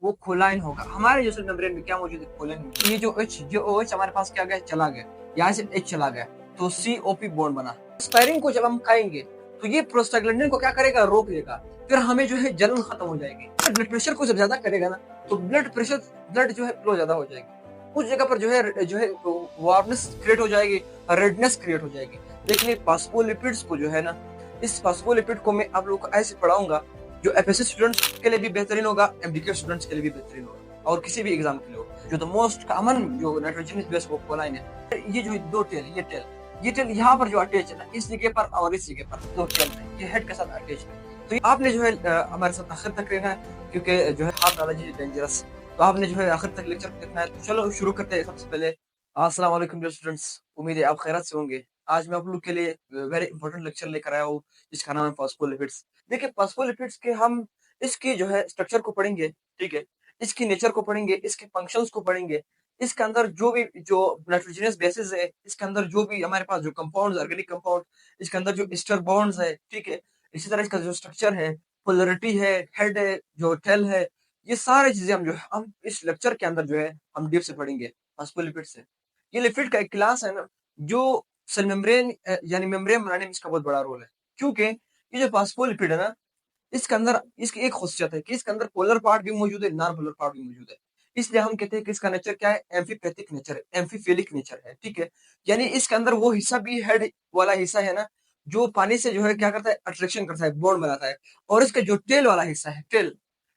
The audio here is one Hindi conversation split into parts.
वो खोलाइन होगा। हमारे जो सेल मेम्ब्रेन में क्या मौजूद है? खोलाइन। ये जो OH हमारे पास क्या गया, चला गया, यहाँ से H चला गया, तो COP बॉन्ड बना। एस्पायरिन को जब हम खाएंगे तो ये प्रोस्टाग्लैंडिन को क्या करेगा? रोक देगा। फिर हमें जो है जलन खत्म हो जाएगी। ब्लड प्रेशर को जब ज्यादा करेगा ना, तो ब्लड जो है फ्लो ज्यादा हो जाएगी। उस जगह पर जो है वार्मनेस क्रिएट हो जाएगी, रेडनेस क्रिएट हो जाएगी। देखिए फास्फोलिपिड्स को जो है ना, इस फास्फोलिपिड को मैं आप लोगों को ऐसे पढ़ाऊंगा जो FSC स्टूडेंट्स के लिए भी बेहतरीन होगा, MDK स्टूडेंट्स के लिए भी बेहतरीन होगा, और किसी भी एग्जाम के लिए होगा। जो द मोस्ट कॉमन जो नाइट्रोजनस बेस वो कोलाइन है, ये जो दो टेल, ये टेल यहाँ पर जो अटैच है ना, इस जगह पर और इस जगह पर दो टेल है, ये हेड के साथ अटैच है। तो आपने जो है हमारे साथ आखिर तक रहना है, क्योंकि जो है हार्ट नॉलेज इज डेंजरस। तो आपने जो है आखिर तक लेक्चर देखना है। तो चलो शुरू करते हैं। सबसे पहले अस्सलाम वालेकुम डियर स्टूडेंट्स, उम्मीद है आप खैरियत से होंगे। आज मैं आप लोग के लिए वेरी इंपॉर्टेंट लेक्चर लेकर आया हूँ, जिसका नाम है फॉस्फोलिपिड्स। देखिए फॉस्फोलिपिड्स के हम इसकी जो है स्ट्रक्चर को पढ़ेंगे, ठीक है, इसकी नेचर को पढ़ेंगे, इसके फंक्शंस को पढ़ेंगे, इसके अंदर जो भी जो नाइट्रोजनस बेसिस है, इसके अंदर जो भी हमारे पास जो कंपाउंड्स, ऑर्गेनिक कंपाउंड, इसके अंदर जो एस्टर बॉन्ड्स है, ठीक है, इसी तरह इसका जो स्ट्रक्चर है, पोलरिटी है, हेड है, जो टेल है, ये सारी चीजें हम इस लेक्चर के अंदर जो है हम डीप से पढ़ेंगे फॉस्फोलिपिड से। ये लिपिड का एक क्लास है ना, जो सेल मेम्ब्रेन यानी मेम्ब्रेन बनाने में इसका बहुत बड़ा रोल है। क्योंकि ये जो फॉस्फोलिपिड है ना, इसके अंदर इसकी एक खासियत है कि इसके अंदर पोलर पार्ट भी मौजूद है, नॉन पोलर पार्ट भी मौजूद है। इसलिए हम कहते हैं कि इसका नेचर क्या है? एम्फीपैथिक नेचर है, एम्फीफिलिक नेचर है, ठीक है। यानी इसके अंदर वो हिस्सा भी, हेड वाला हिस्सा है ना, जो पानी से जो है क्या करता है? अट्रैक्शन करता है, बॉन्ड बनाता है। और इसका जो टेल वाला हिस्सा है, टेल,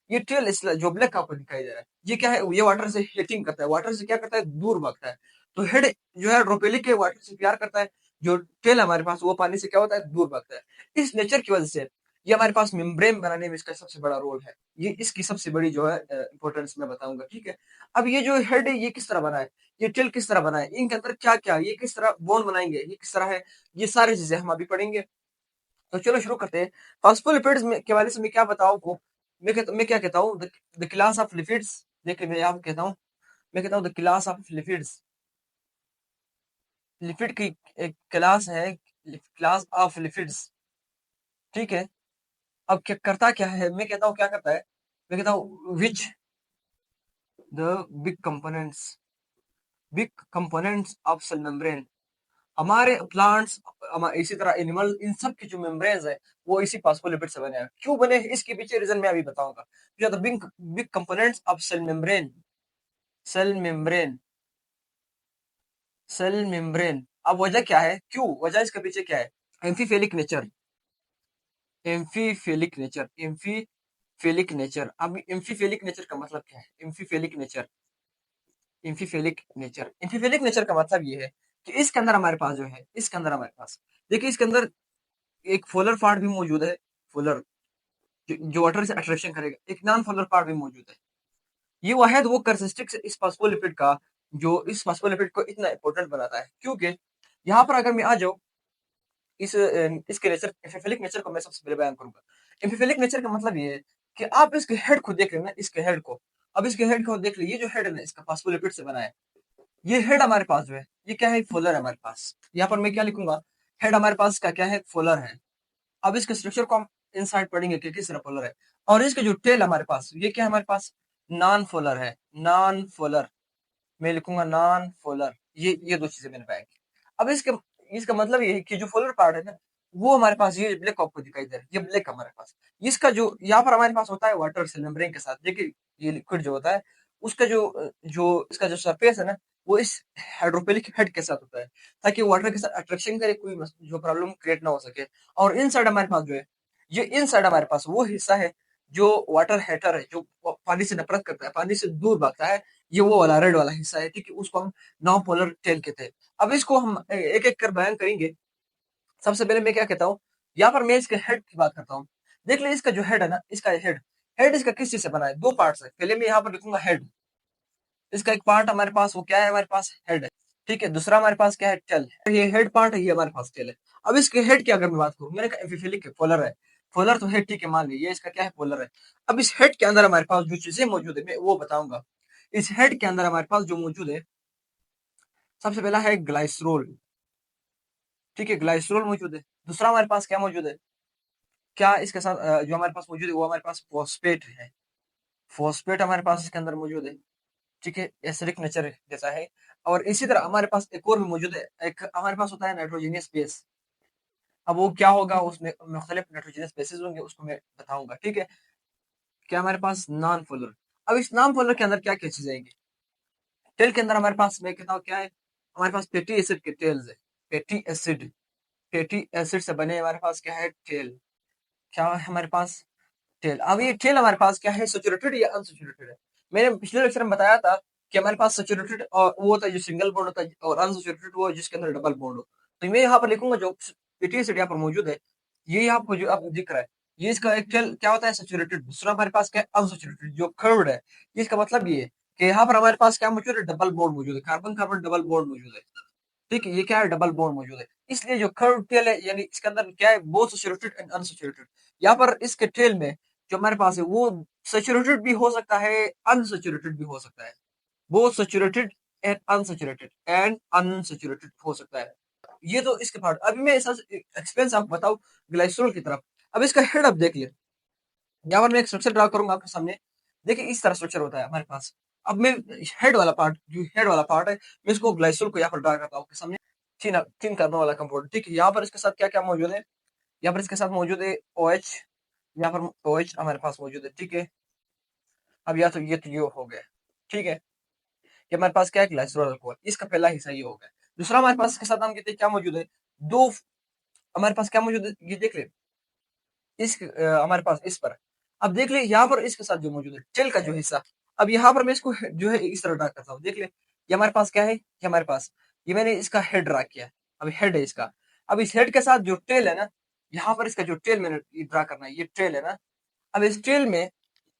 ये टेल इस जो ब्लैक आपको दिखाई दे रहा है, ये क्या है? ये वाटर से हीटिंग करता है, वाटर से क्या करता है? दूर भागता है। तो हेड जो है हाइड्रोफिलिक है, वाटर से प्यार करता है। जो टेल हमारे पास, वो पानी से क्या होता है? दूर भागता है। इस नेचर की वजह से ये हमारे पास मेम्ब्रेन बनाने में इसका सबसे बड़ा रोल है। ये इसकी सबसे बड़ी जो है इंपॉर्टेंस मैं बताऊंगा, ठीक है। अब ये जो हेड है, ये किस तरह बना है? ये टेल किस तरह बना है? इनके अंदर क्या क्या, ये किस तरह बॉन्ड बनाएंगे, ये किस तरह है? ये सारी चीजें हम अभी पढ़ेंगे। तो चलो शुरू करते हैं। फॉस्फोलिपिड्स में के बारे से मैं क्या बताऊं को, मैं क्या कहता हूँ? The class of lipids. देखिए मैं यहाँ कहता हूँ, मैं कहता हूँ the class of lipids. Lipid की एक क्लास है, क्लास ऑफ लिपिड्स, ठीक है। अब क्या करता, क्या है? मैं कहता हूँ क्या करता है, मैं कहता हूँ which the big components, big components of cell membrane. हमारे प्लांट्स, इसी तरह एनिमल, इन सब के जो मेम्ब्रेन्स है, वो इसी फास्फोलिपिड से बने हैं। क्यों बने हैं इसके पीछे रीजन मैं अभी बताऊंगा। जो the big big components of cell membrane, cell membrane, cell membrane. अब वजह क्या है? क्यों वजह इसके पीछे क्या है? एम्फीफेलिक नेचर, एम्फीफेलिक नेचर, एम्फीफेलिक नेचर। अब एम्फीफेलिक नेचर का मतलब क्या है? एम्फीफेलिक नेचर, एम्फीफेलिक नेचर का मतलब ये है कि इसके अंदर हमारे पास जो है, इसके अंदर हमारे पास, देखिए इसके अंदर एक फोलर पार्ट भी मौजूद है, फोलर, जो वाटर से अट्रैक्शन करेगा। एक नॉन फोलर पार्ट भी मौजूद है। ये वाहिद वो कैरेक्टरिस्टिक्स इस फास्फोलिपिड का, जो इस फास्फोलिपिड को इतना इंपॉर्टेंट बनाता है। क्योंकि यहाँ पर अगर मैं आ जाऊँ, इसके नेचर, एम्फीफिलिक नेचर को मैं सबसे पहले बयान करूंगा। एम्फीफिलिक नेचर का मतलब ये है कि आप इसके हेड को देख लेना, इसके हेड को। अब इसके हेड को देख लीजिए, ये जो हेड है ना, इसका फास्फोलिपिड से बना है। ये हेड हमारे पास जो है, ये क्या है? फोलर है हमारे पास। यहाँ पर मैं क्या लिखूंगा? हेड हमारे पास का क्या है? फोलर है। अब इसके स्ट्रक्चर को हम इनसाइड पढ़ेंगे कि किस तरह पोलर है। और इसके जो टेल हमारे पास, ये क्या है हमारे पास? नॉन फोलर है, नॉन फोलर। मैं लिखूंगा नॉन फोलर। ये दो चीजें मैंने पाएंगे। अब इसके इसका मतलब ये है कि जो फोलर पार्ट है ना, वो हमारे पास ये ब्लैक आपको दिखाई दे रहा है, ये ब्लैक हमारे पास। इसका जो यहाँ पर हमारे पास होता है वाटर सेल मेम्ब्रेन के साथ, देखिए ये लिक्विड जो होता है, उसका जो इसका जो सरफेस है ना, वो इस हाइड्रोफिलिक हेड के साथ होता है, ताकि वाटर के साथ अट्रैक्शन करे, कोई जो प्रॉब्लम क्रिएट ना हो सके। और इन साइड हमारे पास जो है, ये इन साइड हमारे पास वो हिस्सा है जो वाटर हेटर है, जो पानी से नफरत करता है, पानी से दूर भागता है। ये वो वाला रेड वाला हिस्सा है, ठीक है, उसको हम नॉन पोलर टेल कहते हैं। अब इसको हम एक एक कर बयान करेंगे। सबसे पहले मैं क्या कहता हूँ, यहाँ पर मैं इसके हेड की बात करता हूँ। देख ले इसका जो हेड है ना, इसका हेड, हेड इसका किस चीज से बना है? दो पार्ट है। पहले मैं यहाँ पर लिखूंगा हेड। इसका एक पार्ट हमारे पास वो क्या है? हमारे पास हेड है, ठीक है। दूसरा हमारे पास क्या है? टेल है। ये हेड पार्ट है, ये हमारे पास टेल है। अब इसके हेड की अगर मैं बात करूँ, मैंने कहा एपिफिलिक है, पोलर है। पोलर तो हेड, ठीक है, मान लीजिए इसका क्या है? पोलर है। अब इस हेड के अंदर हमारे पास जो चीजें मौजूद है, मैं वो बताऊंगा। इस हेड के अंदर हमारे पास जो मौजूद है, सबसे पहला है ग्लाइसरोल, ठीक है, ग्लाइसरोल मौजूद है। दूसरा हमारे पास क्या मौजूद है? क्या इसके साथ जो हमारे पास मौजूद है, वो हमारे पास फॉस्फेट है, फॉस्फेट हमारे पास इसके अंदर मौजूद है, ठीक है, एसिडिक नेचर जैसा है। और इसी तरह हमारे पास एक और भी मौजूद है, एक हमारे पास होता है नाइट्रोजनियस बेस। अब वो क्या होगा, उसमें मुख्तलिफ नाइट्रोजनियस बेसिस होंगे, उसको मैं बताऊंगा, ठीक है। क्या हमारे पास नॉन पोलर। अब इस नॉन पोलर के अंदर क्या क्या चीजें आएंगी। टेल के अंदर हमारे पास मैं कहता हूँ क्या है, हमारे पास फैटी एसिड के टेल्स है। फैटी एसिड, फैटी एसिड से बने हमारे पास क्या है, टेल। क्या है हमारे पास, टेल। अब ये टेल हमारे पास क्या है, सैचुरेटेड या अनसैचुरेटेड है। मैंने पिछले लेक्चर में बताया था कि हमारे पास सैचुरेटेड और वो होता है जो सिंगल बॉन्ड होता है, और अनसैचुरेटेड वो जिसके अंदर डबल बॉन्ड हो। तो मैं यहाँ पर लिखूंगा जो फैटी एसिड यहाँ पर मौजूद है, ये आपको जो आपको दिख रहा है, ये इसका एक टेल क्या होता है, सैचुरेटेड। दूसरा हमारे पास क्या है, अनसैचुरेटेड जो कर्व्ड है। इसका मतलब ये है कि यहाँ पर हमारे पास क्या मौजूद है, डबल बॉन्ड मौजूद है, कार्बन कार्बन डबल बॉन्ड मौजूद है। ठीक है, ये क्या है, डबल बॉन्ड मौजूद है। इसलिए जो कर्व टेल है, यानी इसके अंदर क्या है, बोथ सैचुरेटेड एंड अनसैचुरेटेड। यहाँ पर इसके टेल में जो हमारे पास है वो सैचुरेटेड भी हो सकता है, अनसैचुरेटेड भी हो सकता है। बोथ सैचुरेटेड एंड अनसैचुरेटेड हो सकता है। ये तो इसके पार्ट। अभी मैं ऐसा एक्सपेंस आपको बताऊं ग्लाइसोल की तरफ। अब इसका हेड आप देख लिया, यहाँ पर मैं एक स्ट्रक्चर ड्रा करूंगा आपके सामने। देखिए इस तरह स्ट्रक्चर होता है हमारे पास। अब मैं हेड वाला पार्ट, जो हेड वाला पार्ट है, मैं इसको ग्लाइसोल को यहाँ पर ड्रा करता हूँ आपके सामने। तीन तीन कार्बन वाला कंपाउंड, ठीक है। यहाँ पर इसके साथ क्या क्या मौजूद है, यहाँ पर इसके साथ मौजूद है OH। यहाँ पर OH हमारे पास मौजूद है, ठीक है। अब या तो ये हो गया, ठीक है। ये हमारे पास क्या है, ग्लाइसोल अल्कोहल, इसका पहला हिस्सा ये हो गया। दूसरा हमारे पास इसके साथ हम कहते हैं क्या मौजूद है, दो हमारे पास क्या मौजूद है, ये देख ले। इस हमारे पास इस पर, अब देख ले यहाँ पर इसके साथ जो मौजूद है टेल का जो हिस्सा। अब यहाँ पर मैं इसको जो है इस तरह ड्रा करता हूँ, देख ले। ये हमारे पास क्या है, ये हमारे पास, ये मैंने इसका हेड ड्रा किया है। अब हेड है इसका। अब इस हेड के साथ जो टेल है ना, यहाँ पर इसका जो टेल मैंने ड्रा करना है, ये टेल है ना। अब इस टेल में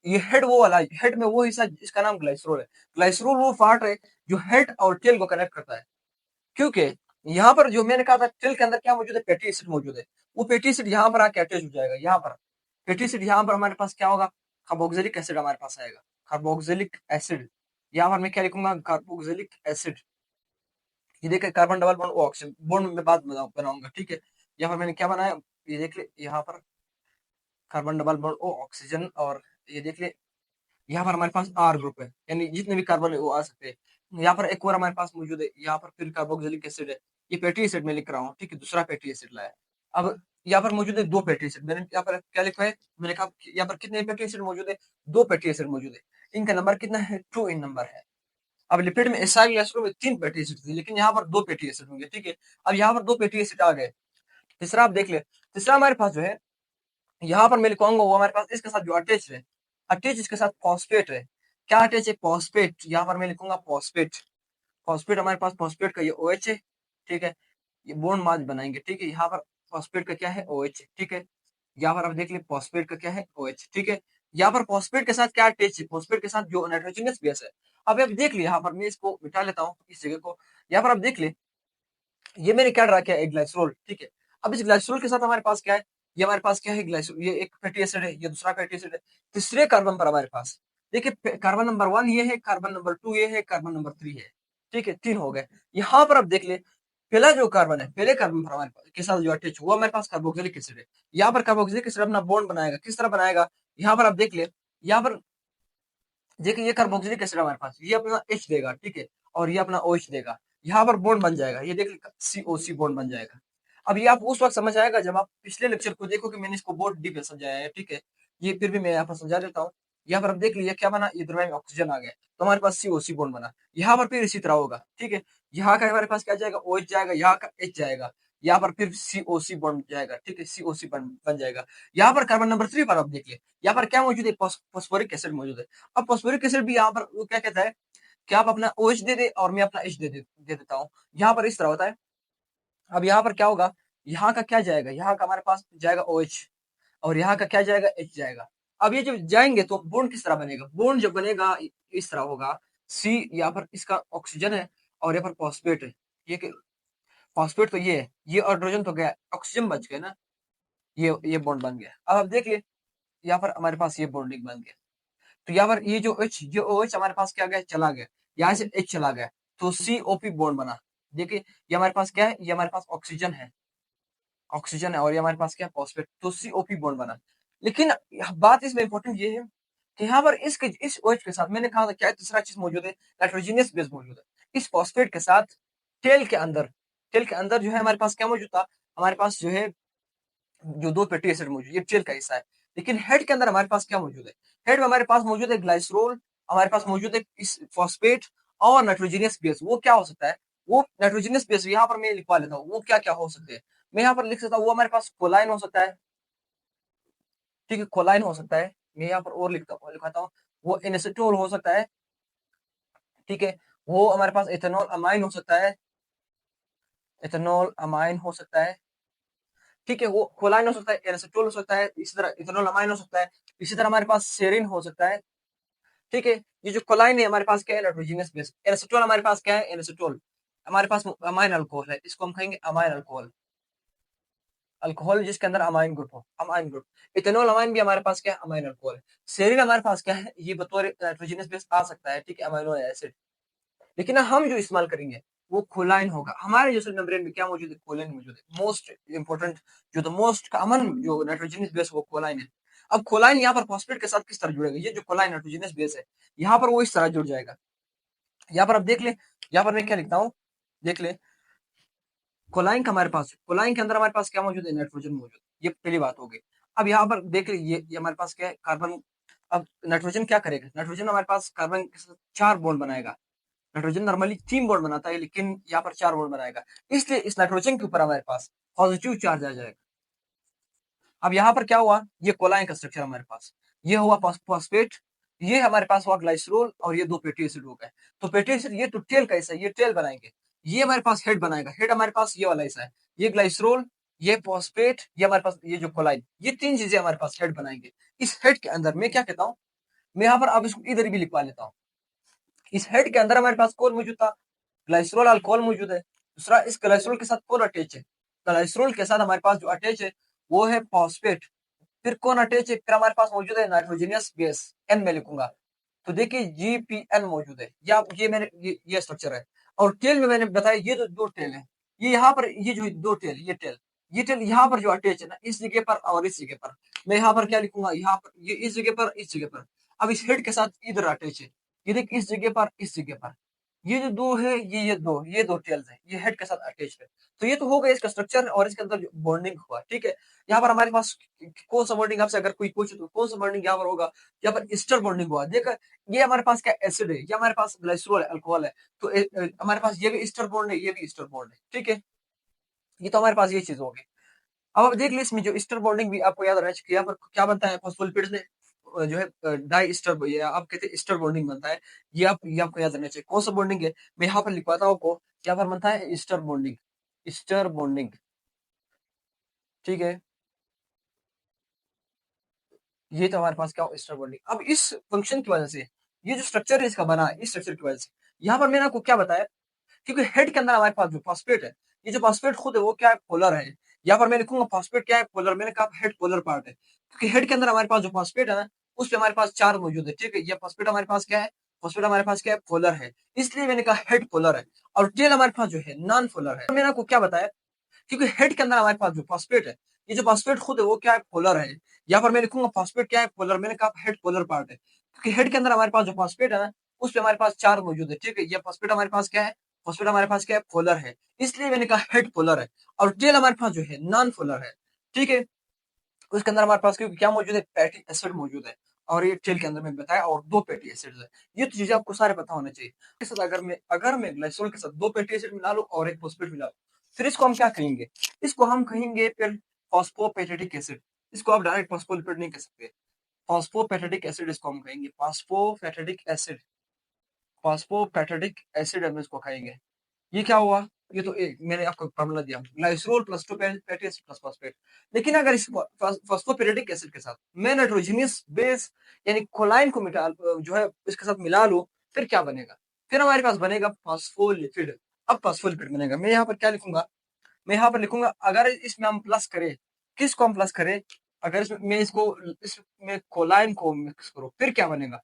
ये हेड वो वाला, हेड में वो हिस्सा जिसका नाम ग्लाइसरोल है। ग्लाइसरोल वो पार्ट है जो हेड और टेल को कनेक्ट करता है। क्योंकि यहाँ पर जो मैंने कहा था टेल के अंदर क्या मौजूद है, फैटी एसिड मौजूद है। वो फैटी एसिड यहाँ पर आके अटैच हो जाएगा। यहाँ पर फैटी एसिड, यहाँ पर हमारे पास क्या होगा, कार्बोक्सिलिक एसिड हमारे पास आएगा। कार्बोक्सिलिक एसिड, यहाँ पर मैं क्या लिखूंगा, कार्बोक्सिलिक एसिड। ये देखिए carbon double bond oxygen bond में बाद में बनाऊंगा, ठीक है। यहाँ पर मैंने क्या बनाया, ये देख ले, यहाँ पर carbon double bond O oxygen. और ये देख ले, यहाँ पर हमारे पास आर ग्रुप है, यानी जितने भी कार्बन है वो आ सकते हैं। यहाँ पर एक और हमारे पास मौजूद है, यहाँ पर फिर कार्बोक्सिलिक एसिड है। ये फैटी एसिड में लिख रहा हूँ, ठीक है, दूसरा फैटी एसिड लाया। अब यहाँ पर मौजूद है दो फैटी एसिड। मैंने यहाँ पर क्या लिखा है, मैंने कहा यहाँ पर कितने फैटी एसिड मौजूद है, दो फैटी एसिड मौजूद है। इनका नंबर कितना है, 2 इन नंबर है। अब लिपिड में एसाइल ग्लाइसरोल में 3 फैटी एसिड थी, लेकिन यहाँ पर दो फैटी एसिड होंगे, ठीक है। अब यहाँ पर दो फैटी एसिड आ गए। तीसरा आप देख ले, तीसरा हमारे पास जो है, यहाँ पर मैं लिखवाऊंगा वो हमारे पास इसके साथ जो अटैच है, अटैच इसके साथ फॉस्फेट है। क्या अटैच है, फॉस्फेट। यहाँ पर मैं लिखूंगा फॉस्फेट। फॉस्फेट हमारे पास, फॉस्फेट का ये OH है, ठीक है। ये बॉन्ड मार्च बनाएंगे, ठीक है। यहाँ पर फॉस्फेट का क्या है, OH है, ठीक है। यहाँ पर आप देख ले फॉस्फेट का क्या है, OH, ठीक है। यहाँ पर फॉस्फेट के साथ क्या अटैच है, फॉस्फेट के साथ जो नाइट्रोजनस बेस है। अब आप देख लिया, यहाँ पर मैं इसको मिटा लेता हूँ इस जगह को। यहाँ पर आप देख ले, ये मैंने क्या ड्रा किया, एक ग्लाइसरोल, ठीक है। अब इस ग्लाइसरोल के साथ हमारे पास क्या है, ये हमारे पास क्या है, ग्लाइसरोल। ये एक फैटी एसिड है, ये दूसरा फैटी एसिड है। तीसरे कार्बन पर हमारे पास देखिए, कार्बन नंबर 1 ये है, कार्बन नंबर 2 ये है, कार्बन नंबर 3 है, ठीक है। 3 हो गए। यहाँ पर आप देख ले, पहला जो कार्बन है, पहले कार्बन पर हमारे पास के साथ जो अटैच हुआ हमारे पास कार्बोक्सिलिक एसिड है। यहाँ पर कार्बोक्सिलिक एसिड अपना बॉन्ड बनाएगा, किस तरह बनाएगा, यहाँ पर आप देख ले। यहाँ पर देखिए, ये कार्बोक्सिलिक एसिड हमारे पास, ये अपना H देगा, ठीक है, और ये अपना OH देगा। यहाँ पर बॉन्ड बन जाएगा, ये देख COC बॉन्ड बन जाएगा। अब ये आप उस वक्त समझ आएगा जब आप पिछले लेक्चर को देखो कि मैंने इसको बहुत डीप में समझाया है, ठीक है। ये फिर भी मैं यहाँ पर समझा देता हूँ। यहाँ पर आप देख लीजिए क्या बना, ये दरमियान में ऑक्सीजन आ गया, तो हमारे पास COC बॉन्ड बना। यहाँ पर फिर इसी तरह होगा, ठीक है। यहाँ का हमारे पास क्या जाएगा, OH जाएगा, यहाँ का H जाएगा, यहाँ पर फिर COC बॉन्ड जाएगा, ठीक है, COC बन जाएगा। यहाँ पर कार्बन नंबर 3 पर आप देख लिया, यहाँ पर क्या मौजूद है, फॉस्फोरिक एसिड मौजूद है। अब फॉस्फोरिक एसिड भी यहाँ पर वो क्या कहता है कि आप अपना OH दे दे और मैं अपना H दे देता हूँ। यहाँ पर इस तरह होता है। अब यहाँ पर क्या होगा, यहाँ का क्या जाएगा, यहाँ का हमारे पास जाएगा OH, और यहाँ का क्या जाएगा, H जाएगा। अब ये जब जाएंगे तो बॉन्ड किस तरह बनेगा, बॉन्ड जब बनेगा इस तरह होगा। C यहाँ पर इसका ऑक्सीजन है, और यहाँ पर फॉस्फेट है। ये फॉस्फेट तो ये है, ये हाइड्रोजन तो गया, ऑक्सीजन बच गया ना, ये बॉन्ड बन गया। अब आप देख लिए, यहाँ पर हमारे पास ये बॉन्डिंग बन गया। तो यहाँ पर ये जो H, ये OH हमारे पास क्या गया, चला गया, यहाँ से H चला गया, तो COP बॉन्ड बना। देखिए ये हमारे पास क्या है, ये हमारे पास ऑक्सीजन है, ऑक्सीजन है, और ये हमारे पास क्या है, फॉस्फेट, तो COP बॉन्ड बना। लेकिन बात इसमें इंपॉर्टेंट ये है कि यहाँ पर इस OH के साथ मैंने कहा था क्या तीसरा चीज मौजूद है, नाइट्रोजनियस बेस मौजूद है। इस फॉस्फेट के साथ टेल के अंदर जो है हमारे पास क्या मौजूद था, हमारे पास जो है जो दो फैटी एसिड मौजूद, ये टेल का हिस्सा है। लेकिन हेड के अंदर हमारे पास क्या मौजूद है, हेड में हमारे पास मौजूद है ग्लाइसरोल, हमारे पास मौजूद है इस फॉस्फेट और नाइट्रोजनियस बेस। वो क्या हो सकता है, वो नाइट्रोजनियस बेस यहाँ पर मैं लिखवा लेता हूँ वो क्या क्या हो सकते हैं। मैं यहाँ पर लिख सकता हूँ वो हमारे पास कोलाइन हो सकता है, ठीक है, कोलाइन हो सकता है। मैं यहाँ पर और लिखवाता हूँ, वो इनएसिटोल हो सकता है, ठीक है। वो हमारे पास इथेनॉल अमाइन हो सकता है, इथेनॉल अमाइन हो सकता है, ठीक है। वो कोलाइन हो सकता है, एनएसिटोल हो सकता है, इसी तरह इथेनॉल अमाइन हो सकता है, इसी तरह हमारे पास सेरिन हो सकता है, ठीक है। ये जो कोलाइन है हमारे पास क्या है, नाइट्रोजनस बेस। एनएसिटोल हमारे पास क्या है, एनएसिटोल हमारे पास अमाइन अल्कोहल है, इसको हम कहेंगे अमाइन अल्कोहल, अल्कोहल जिसके अंदर अमाइन ग्रुप हो, अमाइन ग्रुप। इथेनॉल अमाइन भी हमारे पास क्या है, अमाइन अल्कोहल है। सेरिन हमारे पास क्या है, ये बतौर नाइट्रोजनस बेस आ सकता है, ठीक है, अमाइनो एसिड। लेकिन हम जो इस्तेमाल करेंगे वो कोलाइन होगा। हमारे जो सेल मेम्ब्रेन में क्या मौजूद है, कोलाइन मौजूद है। मोस्ट इंपोर्टेंट जो द मोस्ट कॉमन जो नाइट्रोजनस बेस वो कोलाइन है। अब कोलाइन यहाँ पर फॉस्फेट के साथ किस तरह जुड़ेगा, ये जो कोलाइन नाइट्रोजनस बेस है यहाँ पर वो इस तरह जुड़ जाएगा। यहाँ पर आप देख ले, यहाँ पर मैं क्या लिखता हूँ, देख ले, कोलाइन का हमारे पास, कोलाइन के अंदर हमारे पास क्या मौजूद है, नाइट्रोजन मौजूद, ये पहली बात हो गई। अब यहाँ पर देख ले, ये हमारे पास क्या है, कार्बन। अब नाइट्रोजन क्या करेगा, नाइट्रोजन हमारे पास कार्बन के साथ 4 बॉन्ड बनाएगा। नाइट्रोजन नॉर्मली 3 बॉन्ड बनाता है, लेकिन यहाँ पर 4 बॉन्ड बनाएगा, इसलिए इस नाइट्रोजन के ऊपर हमारे पास पॉजिटिव चार्ज आ जाएगा। अब यहाँ पर क्या हुआ, ये कोलाइन का स्ट्रक्चर हमारे पास, ये हुआ फॉस्फेट, ये हमारे पास हुआ ग्लाइसरोल, और ये दो फैटी एसिड हो गए। तो फैटी एसिड ये तो टेल का हिस्सा है, ये टेल बनाएंगे। ये हमारे पास हेड बनाएगा, हेड हमारे पास ये वाला हिस्सा है, ये ग्लाइसरोल, ये फॉस्फेट, ये हमारे पास ये जो कोलाइन, ये 3 चीजें हमारे पास हेड बनाएंगे। इस हेड के अंदर मैं क्या कहता हूँ, मैं यहाँ पर अब इसको इधर भी लिखवा लेता हूँ। इस हेड के अंदर हमारे पास कौन मौजूद था, ग्लाइसरोल अल्कोहल मौजूद है। दूसरा, इस ग्लाइसरोल के साथ कौन अटैच है, ग्लाइसरोल के साथ हमारे पास जो अटैच है वो है फॉस्फेट। फिर कौन अटैच है, फिर हमारे पास मौजूद है नाइट्रोजनियस गैस, एन में लिखूंगा। तो देखिए GPN मौजूद है, या ये मैंने ये स्ट्रक्चर है। और टेल में मैंने बताया ये तो दो टेल है, ये यहाँ पर ये जो दो टेल, ये टेल यहाँ पर जो अटैच है ना, इस जगह पर और इस जगह पर, मैं यहाँ पर क्या लिखूंगा, यहाँ पर ये इस जगह पर, इस जगह पर। अब इस हेड के साथ इधर अटैच है, ये देख इस जगह पर, इस जगह पर। ये जो दो है, ये दो टेल्स है, ये हेड के साथ अटैच है। तो ये तो हो गया इसका स्ट्रक्चर, और इसके अंदर बॉन्डिंग हुआ, ठीक है। यहाँ पर हमारे पास कौन सा बॉन्डिंग, आपसे अगर कोई पूछे तो कौन सा बॉन्डिंग यहाँ पर होगा, यहाँ पर ईस्टर बॉन्डिंग हुआ। देखा, ये हमारे पास क्या एसिड है, ये हमारे पास ग्लाइसरोल है, अल्कोहल है। तो हमारे पास ये भी ईस्टर बॉन्ड है, ये भी ईस्टर बॉन्ड है, ठीक है। ये तो हमारे पास ये चीज होगी। अब आप देख लीजिए इसमें जो ईस्टर बॉन्डिंग भी आपको याद रखना चाहिए, यहाँ पर क्या बनता है, फॉस्फोलिपिड्स में जो है डाई ईस्टर, ये आप कहते हैं ईस्टर बॉन्डिंग बनता है। ये आपको याद रखना चाहिए, कौन सा बॉन्डिंग है, मैं यहाँ पर लिखवाता हूँ आपको। यहाँ पर बनता है ईस्टर बॉन्डिंग, ईस्टर बॉन्डिंग, ठीक है। ये तो हमारे पास क्या हो, स्टर बॉन्डिंग। अब इस फंक्शन की वजह से, ये जो स्ट्रक्चर है इसका बना है, इस स्ट्रक्चर की वजह से यहाँ पर मैंने आपको क्या बताया, क्योंकि हेड के अंदर हमारे पास जो फॉस्फेट है, ये जो फॉस्फेट खुद है वो क्या है, पोलर है। यहाँ पर मैं लिखूंगा फॉस्फेट क्या है, पोलर। मैंने कहा हेड पोलर पार्ट है, क्योंकि हेड के अंदर हमारे पास जो फॉस्फेट है ना, उस पे हमारे पास चार मौजूद है, ठीक है। ये फॉस्फेट हमारे पास क्या है, फॉस्फेट हमारे पास क्या है, पोलर है, इसलिए मैंने कहा हेड पोलर है। और टेल हमारे पास जो है नॉन पोलर है। मैंने आपको क्या बताया, क्योंकि हेड के अंदर हमारे पास जो फॉस्फेट है, ये जो फॉस्फेट खुद है वो क्या है, पोलर है। यहाँ पर मैं लिखूंगा फॉस्फेट क्या है, पोलर। मैंने कहा हेड पोलर पार्ट है, क्योंकि हेड के अंदर हमारे पास जो फॉस्फेट है ना, उस पे हमारे पास चार मौजूद है, ठीक है। ये फॉस्फेट हमारे पास क्या है, फॉस्फेट हमारे पास क्या है, पोलर है, इसलिए मैंने कहा हेड पोलर है। और टेल हमारे पास जो है नॉन पोलर है, ठीक है। उसके अंदर हमारे पास क्योंकि क्या मौजूद है, फैटी एसिड मौजूद है। और ये टेल के अंदर मैंने बताया, और दो फैटी एसिड है। ये तो चीजें आपको सारे पता होना चाहिए। इसके साथ अगर मैं ग्लाइसोल के साथ दो फैटी एसिड मिला लूं और एक फॉस्फेट मिला लूं, फिर इसको हम क्या कहेंगे, इसको हम कहेंगे फिर फॉस्फोपेटाइटिक एसिड। इसको आप डायरेक्ट फॉस्फोलिपिड नहीं कह सकते, फॉस्फोपेटाइटिक एसिड इसको हम कहेंगे, फॉस्फोपेटाइटिक एसिड, फॉस्फोपेटाइटिक एसिड हम इसको कहेंगे। ये क्या हुआ, ये तो एक मैंने आपको फॉर्मूला दिया, glycerol plus two fatty acid plus phosphate. लेकिन अगर इस फॉस्फोपेटाइटिक एसिड के साथ मैं नाइट्रोजनियस बेस यानी कोलाइन को मिटा जो है इसके साथ मिला लूं, फिर क्या बनेगा, फिर हमारे पास बनेगा फॉस्फोलिपिड। अब फॉस्फोलिपिड बनेगा, मैं यहाँ पर क्या लिखूंगा, मैं यहाँ पर लिखूंगा अगर इसमें हम प्लस करें, किसको हम प्लस करें, अगर इसमें मैं इसमें कोलाइन को मिक्स करूं, फिर क्या बनेगा,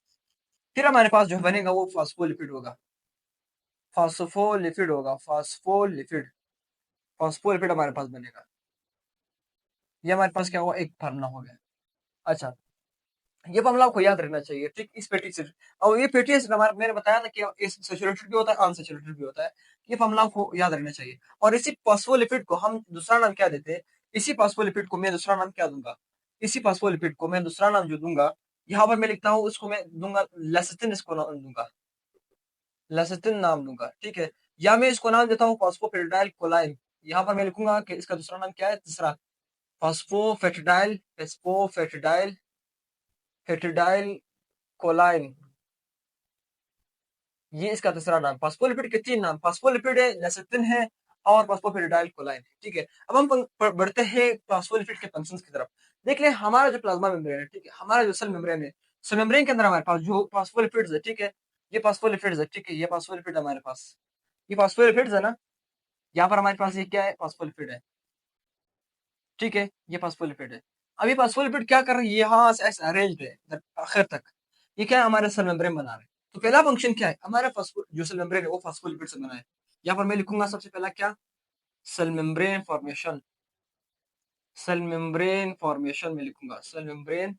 फिर हमारे पास जो बनेगा वो फॉस्फोलिपिड होगा, फॉस्फोलिपिड होगा, फॉस्फोलिपिड, फॉस्फोलिपिड हमारे पास बनेगा। ये हमारे पास क्या हुआ, एक फार्मूला हो गया। अच्छा, ये फॉर्मूला आपको याद रखना चाहिए, ठीक। इस फैटी एसिड, और ये फैटी एसिड हमारा मैंने बताया था कि इस सैचुरेटेड भी होता है, अनसैचुरेटेड भी होता है। ये फॉर्मूला आपको याद रखना चाहिए। और इसी फॉस्फोलिपिड को हम दूसरा नाम क्या देते हैं? इसी फॉस्फोलिपिड को मैं दूसरा नाम क्या दूंगा? इसी फॉस्फोलिपिड को मैं दूसरा नाम जो दूंगा, यहाँ पर मैं लिखता हूँ, उसको मैं दूंगा लेसिथिन, इसको नाम दूंगा लेसिथिन नाम दूंगा, ठीक है। या मैं इसको नाम देता हूँ फॉस्फोफेटाइल कोलाइन। यहाँ पर मैं लिखूंगा कि इसका दूसरा नाम क्या है, तीसरा फॉस्फोफेटाइल फेस्फोफेटाइल फेटिडाइल कोलाइन। ये इसका तीसरा नाम। फॉस्फोलिपिड के तीन नाम, फॉस्फोलिपिड है, लेसिथिन है, और फॉस्फोफेटाइल कोलाइन है, ठीक है। अब हम बढ़ते हैं फॉस्फोलिपिड के फंक्शंस की तरफ। देख ले, हमारा जो प्लाज्मा मेम्ब्रेन है, ठीक है, हमारा जो सेल मेम्ब्रेन है, सेल मेम्ब्रेन के अंदर हमारे पास जो फॉस्फोलिपिड्स है, ठीक है, ये फॉस्फोलिपिड्स है, ठीक है, ये फॉस्फोलिपिड हमारे पास, ये फॉस्फोलिपिड्स है ना। यहाँ पर हमारे पास ये क्या है, फॉस्फोलिपिड है, ठीक है, ये फॉस्फोलिपिड है। अब ये फॉस्फोलिपिड क्या कर रही है, यहाँ से ऐसे अरेंज्ड है आखिर तक। ये क्या है, हमारे सेल मेम्ब्रेन बना रहे हैं। तो पहला फंक्शन क्या है, हमारा फॉस्फो जो सेल मेम्ब्रेन है वो फॉस्फोलिपिड से बना है। यहाँ पर मैं लिखूंगा सबसे पहला क्या, cell membrane formation, cell membrane formation में लिखूंगा, सेल मेम्ब्रेन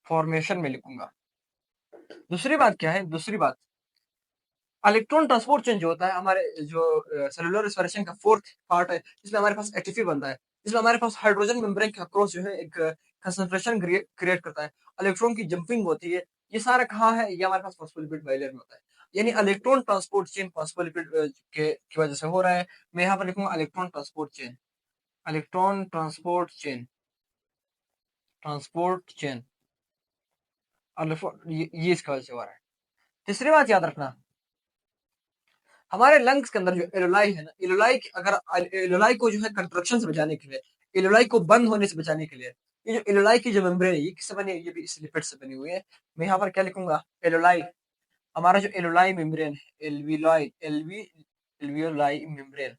फॉर्मेशन में लिखूंगा। दूसरी बात क्या है, दूसरी बात, इलेक्ट्रॉन ट्रांसपोर्ट चेंज होता है हमारे जो सेलुलर रेस्पिरेशन का फोर्थ पार्ट है, इसमें हमारे पास एटीपी बनता है। इसमें हमारे पास हाइड्रोजन मेम्ब्रेन के अक्रॉस जो है एक कंसंट्रेशन क्रिएट करता है, इलेक्ट्रॉन की जंपिंग होती है। ये सारा कहाँ है, ये हमारे पास फॉस्फोलिपिड बाइलेयर में होता है। यानी इलेक्ट्रॉन ट्रांसपोर्ट चेन फॉस्फोलिपिड के की वजह से हो रहा है। मैं यहाँ पर लिखूंगा electron transport chain, electron transport chain, transport chain, ये इसका वजह से हो रहा है। तीसरी बात याद रखना, हमारे लंग्स के अंदर जो एलोलाई है ना, एलोलाई अगर एलोलाई को जो है कंस्ट्रक्शन से बचाने के लिए, एलोलाई को बंद होने से बचाने के लिए, ये जो एलोलाई की जो मेम्ब्रेन है, ये किससे बनी है, ये भी इस लिपिड से बनी हुई है। मैं यहाँ पर क्या लिखूंगा, एलोलाई, हमारा जो एलोलाई मेम्ब्रेन है, एल्वियोलाई, एल्वियोलाई मेम्ब्रेन,